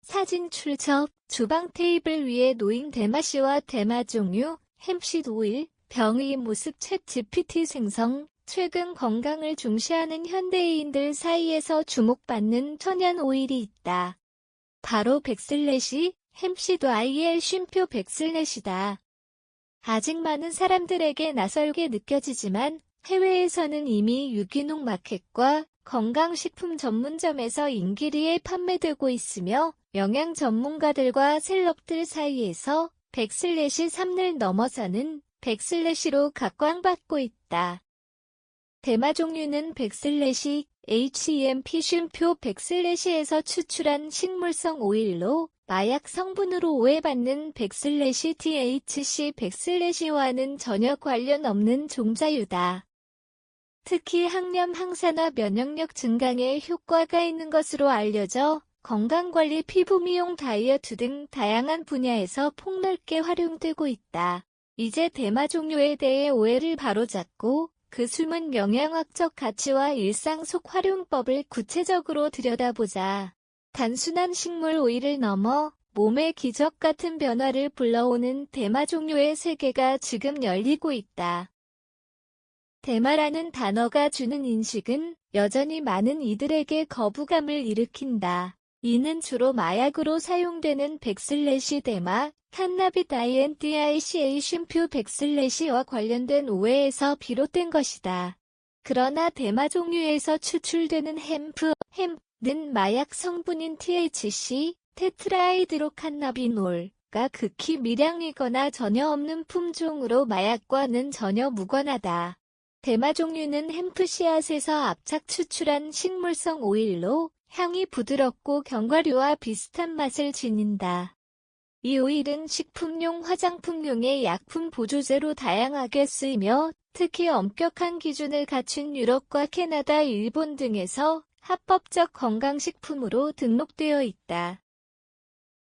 사진 출처 주방 테이블 위에 놓인 대마씨와 대마 종류, 햄쉿 오일, 병의 모습 챗 GPT 생성. 최근 건강을 중시하는 현대인들 사이에서 주목받는 천연 오일이 있다. 바로 백슬래시, 햄쉿 오일 쉼표 백슬래시다. 아직 많은 사람들에게 낯설게 느껴지지만 해외에서는 이미 유기농 마켓과 건강식품 전문점에서 인기리에 판매되고 있으며 영양 전문가들과 셀럽들 사이에서 백슬래시 3를 넘어서는 백슬래시로 각광받고 있다. 대마 종류는 백슬래시, HEMP 쉼표 백슬래시에서 추출한 식물성 오일로 마약 성분으로 오해받는 백슬래시 THC 백슬래시와는 전혀 관련 없는 종자유다. 특히 항염 항산화 면역력 증강에 효과가 있는 것으로 알려져 건강관리, 피부 미용, 다이어트 등 다양한 분야에서 폭넓게 활용되고 있다. 이제 대마 종류에 대해 오해를 바로잡고 그 숨은 영양학적 가치와 일상 속 활용법을 구체적으로 들여다보자. 단순한 식물 오일을 넘어 몸의 기적 같은 변화를 불러오는 대마 종류의 세계가 지금 열리고 있다. 대마라는 단어가 주는 인식은 여전히 많은 이들에게 거부감을 일으킨다. 이는 주로 마약으로 사용되는 백슬래시 대마, 칸나빗 INDICA 쉼표 백슬래시와 관련된 오해에서 비롯된 것이다. 그러나 대마 종류에서 추출되는 햄프는 마약 성분인 THC, 테트라하이드로칸나비놀가 극히 미량이거나 전혀 없는 품종으로 마약과는 전혀 무관하다. 대마 종류는 햄프 씨앗에서 압착 추출한 식물성 오일로 향이 부드럽고 견과류와 비슷한 맛을 지닌다. 이 오일은 식품용, 화장품용의 약품 보조제로 다양하게 쓰이며 특히 엄격한 기준을 갖춘 유럽과 캐나다, 일본 등에서 합법적 건강식품으로 등록되어 있다.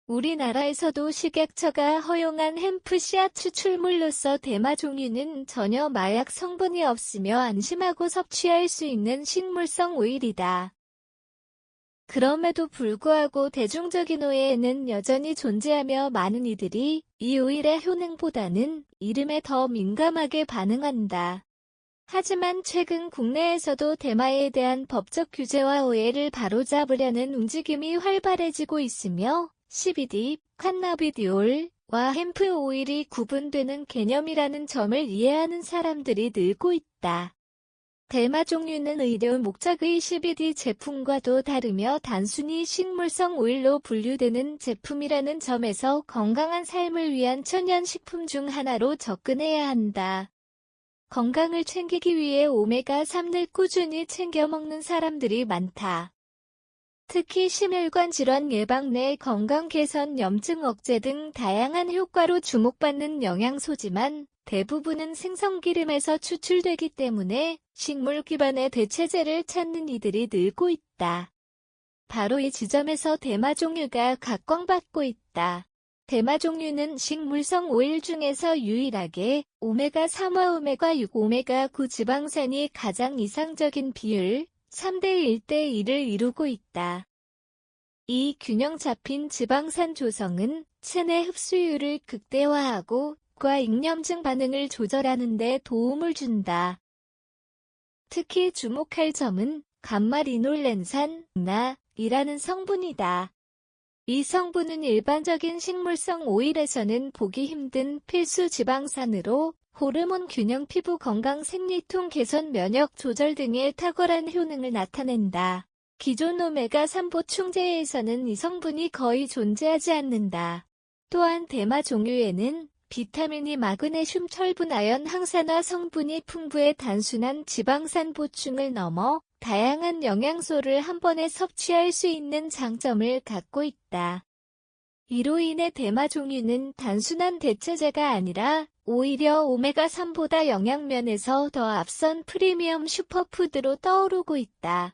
우리나라에서도 식약처가 허용한 햄프 씨앗 추출물로서 대마 종류는 전혀 마약 성분이 없으며 안심하고 섭취할 수 있는 식물성 오일이다. 그럼에도 불구하고 대중적인 오해에는 여전히 존재하며 많은 이들이 이 오일의 효능보다는 이름에 더 민감하게 반응한다. 하지만 최근 국내에서도 대마에 대한 법적 규제와 오해를 바로잡으려는 움직임이 활발해지고 있으며 CBD, 칸나비디올과 햄프 오일이 구분되는 개념이라는 점을 이해하는 사람들이 늘고 있다. 대마 종류는 의료 목적의 CBD 제품과도 다르며 단순히 식물성 오일로 분류되는 제품이라는 점에서 건강한 삶을 위한 천연식품 중 하나로 접근해야 한다. 건강을 챙기기 위해 오메가3를 꾸준히 챙겨 먹는 사람들이 많다. 특히 심혈관 질환 예방, 내 건강 개선, 염증 억제 등 다양한 효과로 주목받는 영양소지만 대부분은 생선기름에서 추출되기 때문에 식물 기반의 대체제를 찾는 이들이 늘고 있다. 바로 이 지점에서 대마 종류가 각광받고 있다. 대마 종류는 식물성 오일 중에서 유일하게 오메가3와 오메가6, 오메가9 지방산이 가장 이상적인 비율 3대 1대 1을 이루고 있다. 이 균형 잡힌 지방산 조성은 체내 흡수율을 극대화하고 과 익념증 반응을 조절하는 데 도움을 준다. 특히 주목할 점은 감마리놀렌산이라는 성분이다. 이 성분은 일반적인 식물성 오일에서는 보기 힘든 필수 지방산으로 호르몬 균형, 피부 건강, 생리통 개선, 면역 조절 등의 탁월한 효능을 나타낸다. 기존 오메가3 보충제에서는 이 성분이 거의 존재하지 않는다. 또한 대마 종류에는 비타민이, 마그네슘, 철분, 아연, 항산화 성분이 풍부해 단순한 지방산 보충을 넘어 다양한 영양소를 한 번에 섭취할 수 있는 장점을 갖고 있다. 이로 인해 대마 종류는 단순한 대체제가 아니라 오히려 오메가3보다 영양면에서 더 앞선 프리미엄 슈퍼푸드로 떠오르고 있다.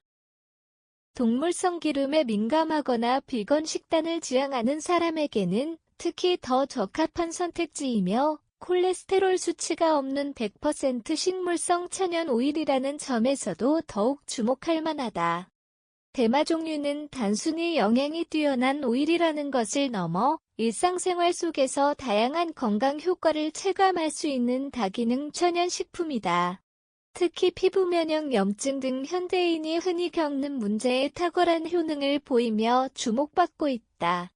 동물성 기름에 민감하거나 비건 식단을 지향하는 사람에게는 특히 더 적합한 선택지이며 콜레스테롤 수치가 없는 100% 식물성 천연 오일이라는 점에서도 더욱 주목할 만하다. 대마 종류는 단순히 영양이 뛰어난 오일이라는 것을 넘어 일상생활 속에서 다양한 건강 효과를 체감할 수 있는 다기능 천연식품이다. 특히 피부 면역 염증 등 현대인이 흔히 겪는 문제에 탁월한 효능을 보이며 주목받고 있다.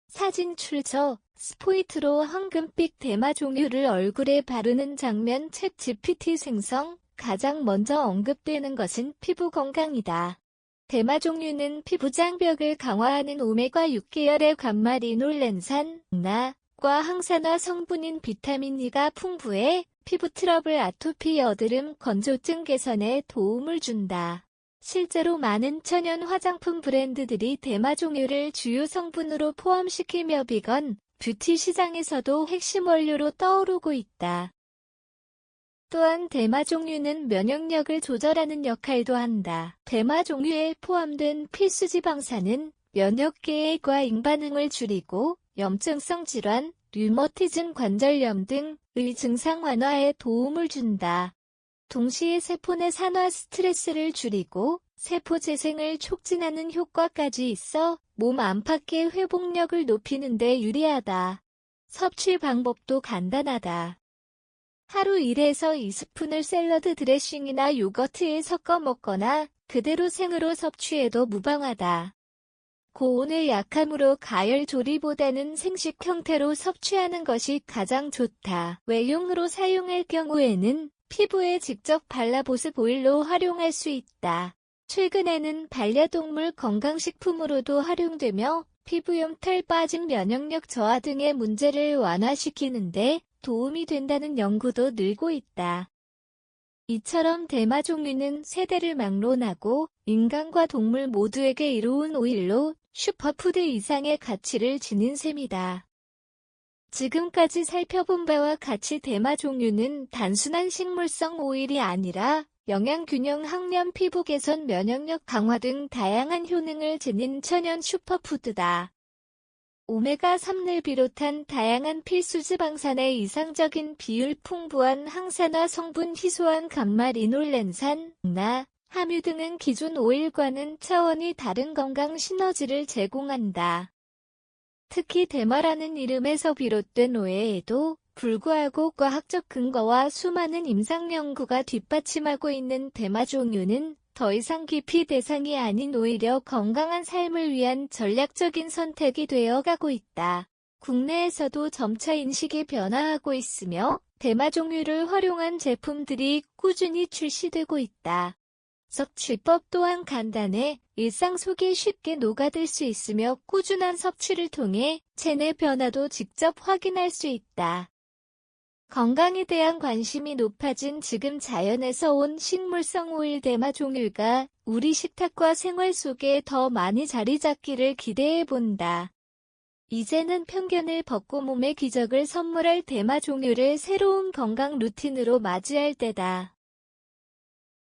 사진 출처 스포이트로 황금빛 대마 종유를 얼굴에 바르는 장면 챗 GPT 생성. 가장 먼저 언급되는 것은 피부 건강이다. 대마 종유는 피부 장벽을 강화하는 오메가6 계열의 감마리놀렌산, 과 항산화 성분인 비타민 E가 풍부해 피부 트러블, 아토피, 여드름, 건조증 개선에 도움을 준다. 실제로 많은 천연 화장품 브랜드들이 대마 종유를 주요 성분으로 포함시키며 비건, 뷰티 시장에서도 핵심 원료로 떠오르고 있다. 또한 대마 종유는 면역력을 조절하는 역할도 한다. 대마 종유에 포함된 필수 지방산은 면역계의 과잉 반응을 줄이고 염증성 질환, 류머티즘, 관절염 등의 증상 완화에 도움을 준다. 동시에 세포 내 산화 스트레스를 줄이고 세포 재생을 촉진하는 효과까지 있어 몸 안팎의 회복력을 높이는 데 유리하다. 섭취 방법도 간단하다. 하루 1에서 2스푼을 샐러드 드레싱이나 요거트에 섞어 먹거나 그대로 생으로 섭취해도 무방하다. 고온의 약함으로 가열 조리보다는 생식 형태로 섭취하는 것이 가장 좋다. 외용으로 사용할 경우에는 피부에 직접 발라 보습 오일로 활용할 수 있다. 최근에는 반려동물 건강식품으로도 활용되며 피부염, 털 빠짐, 면역력 저하 등의 문제를 완화시키는데 도움이 된다는 연구도 늘고 있다. 이처럼 대마 종유는 세대를 막론하고 인간과 동물 모두에게 이로운 오일로 슈퍼푸드 이상의 가치를 지닌 셈이다. 지금까지 살펴본 바와 같이 대마 종유는 단순한 식물성 오일이 아니라 영양균형, 항염, 피부 개선, 면역력 강화 등 다양한 효능을 지닌 천연 슈퍼푸드다. 오메가3를 비롯한 다양한 필수 지방산의 이상적인 비율, 풍부한 항산화 성분, 희소한 감마리놀렌산, 함유 등은 기존 오일과는 차원이 다른 건강 시너지를 제공한다. 특히 대마라는 이름에서 비롯된 오해에도 불구하고 과학적 근거와 수많은 임상 연구가 뒷받침하고 있는 대마 종유는 더 이상 기피 대상이 아닌 오히려 건강한 삶을 위한 전략적인 선택이 되어가고 있다. 국내에서도 점차 인식이 변화하고 있으며 대마 종유를 활용한 제품들이 꾸준히 출시되고 있다. 섭취법 또한 간단해 일상 속에 쉽게 녹아들 수 있으며 꾸준한 섭취를 통해 체내 변화도 직접 확인할 수 있다. 건강에 대한 관심이 높아진 지금 자연에서 온 식물성 오일 대마 종유가 우리 식탁과 생활 속에 더 많이 자리 잡기를 기대해 본다. 이제는 편견을 벗고 몸에 기적을 선물할 대마 종유를 새로운 건강 루틴으로 맞이할 때다.